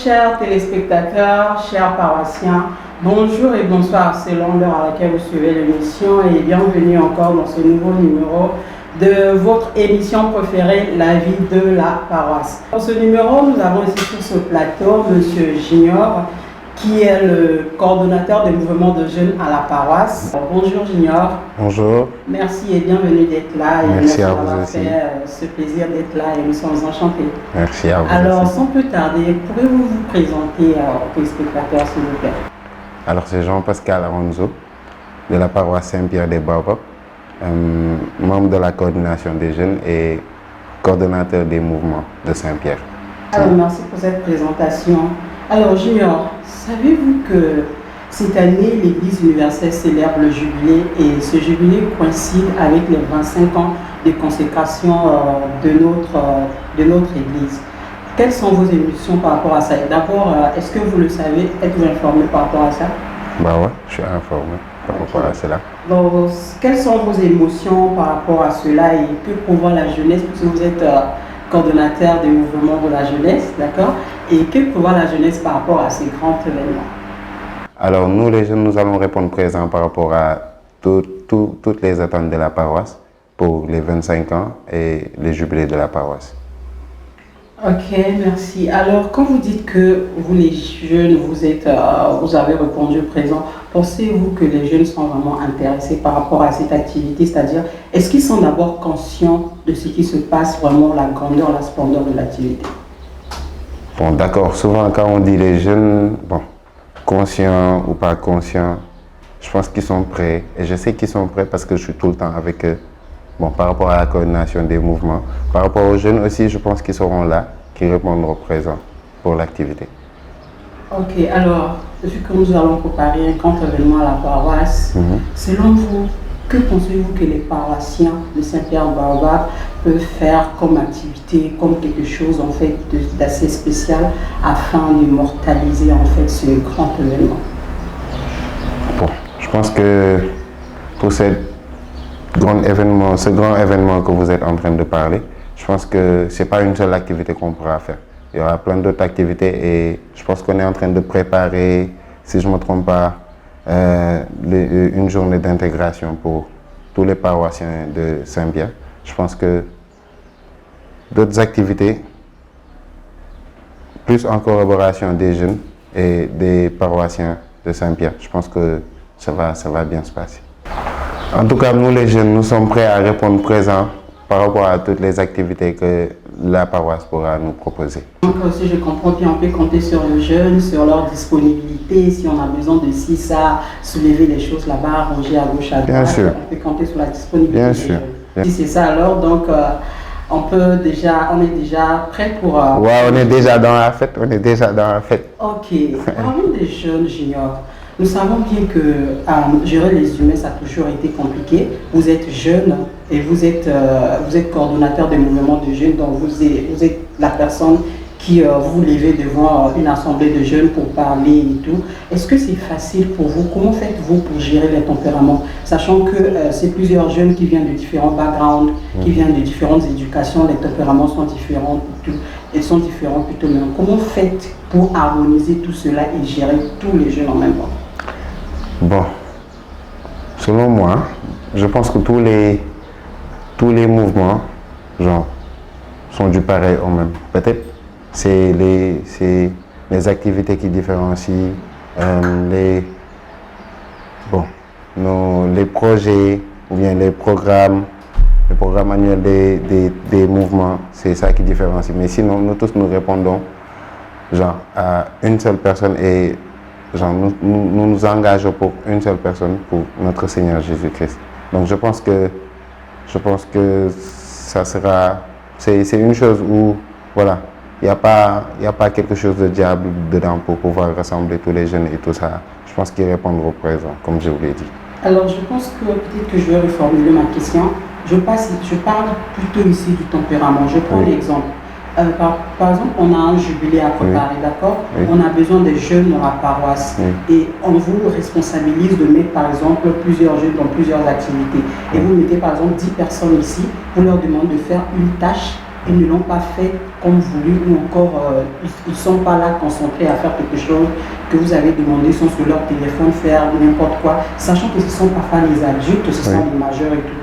Chers téléspectateurs, chers paroissiens, bonjour et bonsoir selon l'heure à laquelle vous suivez l'émission et bienvenue encore dans ce nouveau numéro de votre émission préférée, La vie de la paroisse. Dans ce numéro, nous avons ici sur ce plateau M. Junior, qui est le coordonnateur des mouvements de jeunes à la paroisse. Bonjour Junior. Bonjour. Merci et bienvenue d'être là. Et merci à vous aussi. Fait ce plaisir d'être là et nous sommes enchantés. Merci à vous. Alors, aussi. sans plus tarder, pouvez-vous vous présenter aux téléspectateurs, s'il vous plaît? Alors, c'est Jean-Pascal Aronzo de la paroisse Saint-Pierre des Baobabs, membre de la coordination des jeunes et coordonnateur des mouvements de Saint-Pierre. Alors, merci pour cette présentation. Alors, Junior, savez-vous que cette année, l'Église universelle célèbre le jubilé et ce jubilé coïncide avec les 25 ans de consécration de notre Église. Quelles sont vos émotions par rapport à ça? D'abord, est-ce que vous le savez? Êtes-vous informé par rapport à ça? Bah ouais, je suis informé par rapport à cela. Donc, quelles sont vos émotions par rapport à cela et que prévoit la jeunesse? Parce que vous êtes coordonnateur des mouvements de la jeunesse, d'accord? Et que prévoit la jeunesse par rapport à ces grands événements? Alors, nous les jeunes, nous allons répondre présent par rapport à toutes les attentes de la paroisse pour les 25 ans et les jubilés de la paroisse. Ok, merci. Alors, quand vous dites que vous les jeunes, vous avez répondu présent, pensez-vous que les jeunes sont vraiment intéressés par rapport à cette activité? C'est-à-dire, est-ce qu'ils sont d'abord conscients de ce qui se passe, vraiment la grandeur, la splendeur de l'activité? Bon, d'accord. Souvent, quand on dit les jeunes, bon, conscients ou pas conscients, je pense qu'ils sont prêts. Et je sais qu'ils sont prêts parce que je suis tout le temps avec eux. Bon, par rapport à la coordination des mouvements. Par rapport aux jeunes aussi, je pense qu'ils seront là, qui répondront présent pour l'activité. Ok, alors, vu que nous allons préparer un grand événement à la paroisse, selon vous, que pensez-vous que les paroissiens de Saint-Pierre-Baobab peuvent faire comme activité, comme quelque chose en fait d'assez spécial afin d'immortaliser en fait ce grand événement? Bon, je pense que pour ce grand événement que vous êtes en train de parler, je pense que ce n'est pas une seule activité qu'on pourra faire. Il y aura plein d'autres activités et je pense qu'on est en train de préparer, si je ne me trompe pas, une journée d'intégration pour tous les paroissiens de Saint-Pierre. Je pense que d'autres activités, plus en collaboration des jeunes et des paroissiens de Saint-Pierre, je pense que ça va bien se passer. En tout cas, nous les jeunes, nous sommes prêts à répondre présent par rapport à toutes les activités que la paroisse pourra nous proposer. Donc si je comprends bien, on peut compter sur les jeunes, sur leur disponibilité, si on a besoin de ça, soulever les choses là-bas, ranger à gauche, à droite. Bien sûr. On peut compter sur la disponibilité. Bien des sûr. jeunes. Si c'est ça alors, donc on est déjà prêt pour... Ouais, on est déjà dans la fête, Ok. Parlons des jeunes juniors. Nous savons bien que gérer les humains, ça a toujours été compliqué. Vous êtes jeune et vous êtes coordonnateur des mouvements de jeunes, donc vous êtes la personne qui vous levez devant une assemblée de jeunes pour parler et tout. Est-ce que c'est facile pour vous? Comment faites-vous pour gérer les tempéraments? Sachant que c'est plusieurs jeunes qui viennent de différents backgrounds, qui viennent de différentes éducations, les tempéraments sont différents, ils sont différents plutôt. Mais comment faites pour harmoniser tout cela et gérer tous les jeunes en même temps? Bon, selon moi, je pense que tous les mouvements, sont du pareil au même. Peut-être c'est les activités qui différencient les projets ou bien les programmes annuels des mouvements, c'est ça qui différencie. Mais sinon, nous tous nous répondons à une seule personne et nous nous engageons pour une seule personne, pour notre Seigneur Jésus-Christ. Donc je pense que ça sera, c'est une chose où, voilà, il n'y a pas quelque chose de diable dedans pour pouvoir rassembler tous les jeunes et tout ça. Je pense qu'ils répondront présent, comme je vous l'ai dit. Alors je pense que peut-être que je vais reformuler ma question. Je parle plutôt ici du tempérament. Je prends l'exemple. Par exemple, on a un jubilé à préparer, d'accord? On a besoin des jeunes dans la paroisse et on vous responsabilise de mettre par exemple plusieurs jeunes dans plusieurs activités. Et vous mettez par exemple 10 personnes ici, vous leur demandez de faire une tâche ils ne l'ont pas fait comme voulu ou encore ils ne sont pas là concentrés à faire quelque chose que vous avez demandé, ils sont sur leur téléphone, faire n'importe quoi, sachant que ce sont parfois les adultes, ce sont les majeurs et tout.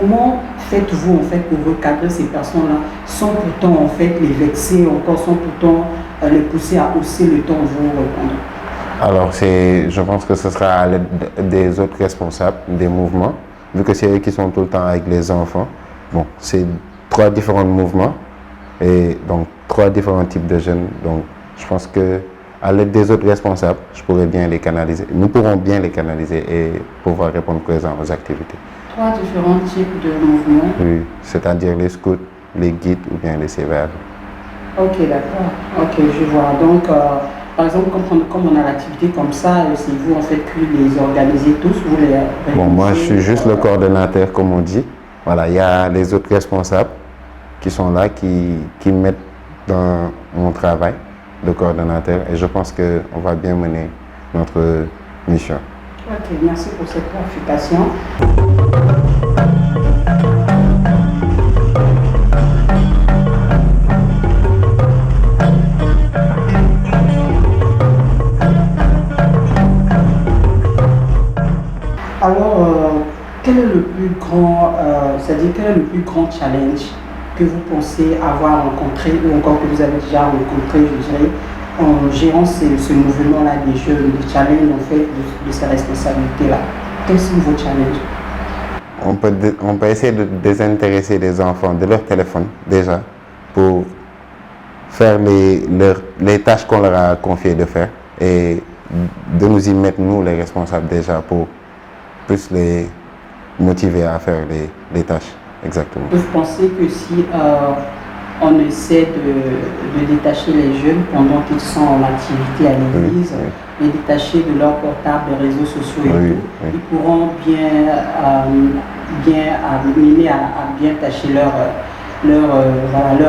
Comment faites-vous en fait pour recadrer ces personnes-là sans pourtant en fait les vexer, encore sans pourtant les pousser à hausser le ton de vous répondre? Alors, je pense que ce sera à l'aide des autres responsables des mouvements, vu que c'est eux qui sont tout le temps avec les enfants. Bon, c'est 3 différents mouvements et donc 3 différents types de jeunes. Donc, je pense que à l'aide des autres responsables, je pourrais bien les canaliser. Nous pourrons bien les canaliser et pouvoir répondre présent aux activités. 3 différents types de mouvements? Oui, c'est-à-dire les scouts, les guides ou bien les CVR. Ok, d'accord. Ok, je vois. Donc, par exemple, comme on a l'activité comme ça, c'est vous en fait qui les organisez tous, vous les réunissez? Bon, moi je suis juste le coordonnateur comme on dit. Voilà, il y a les autres responsables qui sont là, qui mettent dans mon travail de coordonnateur et je pense qu'on va bien mener notre mission. Ok, merci pour cette clarification. Alors, quel est le plus grand, quel est le plus grand challenge que vous pensez avoir rencontré ou encore que vous avez déjà rencontré, je dirais, en gérant ce mouvement-là des jeunes, des challenges en fait de ces responsabilités-là? Quels sont vos challenges? On peut essayer de désintéresser les enfants de leur téléphone déjà pour faire les tâches qu'on leur a confiées de faire et de nous y mettre nous les responsables déjà pour plus les motiver à faire les tâches. Exactement. Vous pensez que si on essaie de détacher les jeunes pendant qu'ils sont en activité à l'église, les détacher de leur portable, des réseaux sociaux et tout, ils pourront bien amener à bien tâcher leur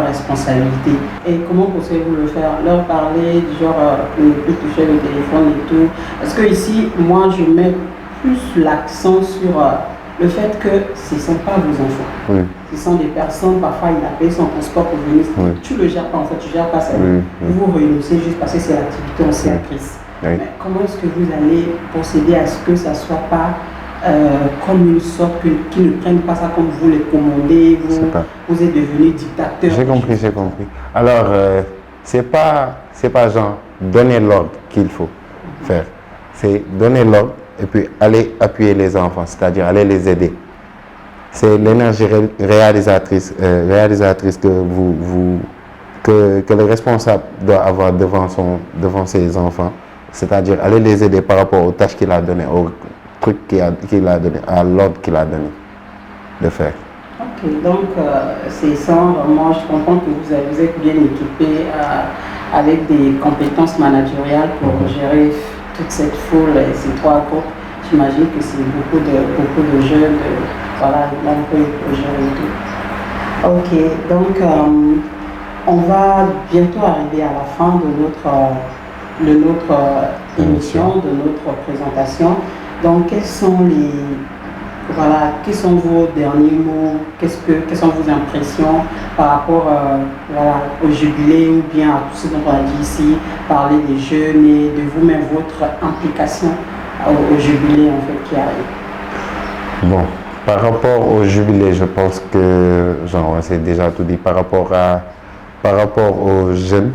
responsabilité. Et comment pensez-vous le faire? Leur parler du genre ne plus toucher le téléphone et tout? Parce que ici, moi, je mets plus l'accent sur le fait que ce ne sont pas vos enfants. Ce sont des personnes, parfois ils appellent son transport pour venir. Tu ne le gères pas en fait, tu ne gères pas ça. Vous vous réunissez juste parce que c'est l'activité anciatrice. Mais comment est-ce que vous allez procéder à ce que ça ne soit pas comme une sorte qu'ils ne prennent pas ça comme vous les commandez, vous êtes devenu dictateur? J'ai compris. Alors, c'est pas genre donner l'ordre qu'il faut faire. C'est donner l'ordre et puis aller appuyer les enfants, c'est-à-dire aller les aider. C'est l'énergie réalisatrice que le responsable doit avoir devant ses enfants, c'est-à-dire aller les aider par rapport aux tâches qu'il a données, aux trucs qu'il a donné, à l'ordre qu'il a donné de faire. Ok, donc c'est ça, vraiment, je comprends que vous êtes bien équipé avec des compétences managériales pour gérer toute cette foule et ces 3 groupes. J'imagine que c'est beaucoup de jeunes, voilà, on peut gérer tout. Ok, donc on va bientôt arriver à la fin de notre émission, de notre présentation. Donc quels sont vos derniers mots, quelles sont vos impressions par rapport au jubilé ou bien à tout ce dont on a dit ici, parler des jeunes et de vous-même, votre implication au jubilé en fait qui arrive? Bon, par rapport au jubilé, je pense que c'est déjà tout dit. Par rapport aux jeunes,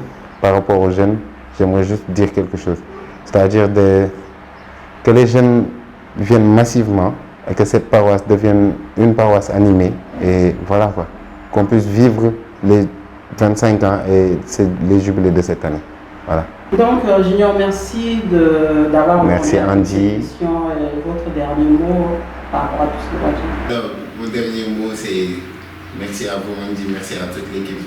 j'aimerais juste dire quelque chose. C'est-à-dire que les jeunes viennent massivement et que cette paroisse devienne une paroisse animée et voilà quoi, qu'on puisse vivre les 25 ans et les jubilés de cette année. Voilà. Donc Junior, merci d'avoir Merci Andy. Votre dernier mot par rapport à tout ce que vous avez dit. Mon dernier mot c'est merci à vous Andy, merci à toute l'équipe.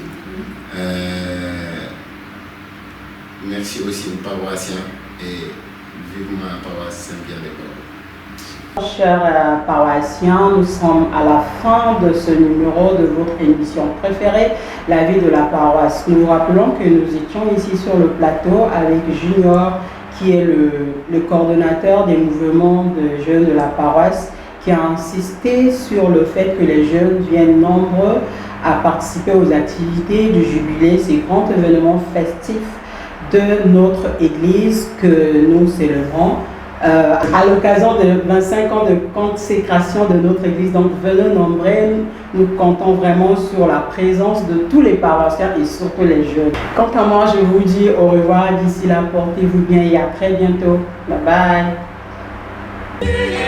Merci aussi aux paroissiens et vivement la paroisse Saint-Pierre-des-Corps. Chers paroissiens, nous sommes à la fin de ce numéro de votre émission préférée, La vie de la paroisse. Nous vous rappelons que nous étions ici sur le plateau avec Junior, qui est le coordonnateur des mouvements de jeunes de la paroisse, qui a insisté sur le fait que les jeunes viennent nombreux à participer aux activités du jubilé, ces grands événements festifs de notre Église que nous célébrons à l'occasion de 25 ans de consécration de notre Église. Donc venez nombreux, nous comptons vraiment sur la présence de tous les paroissiens et surtout les jeunes. Quant à moi, je vous dis au revoir, d'ici là, portez-vous bien et à très bientôt. Bye bye.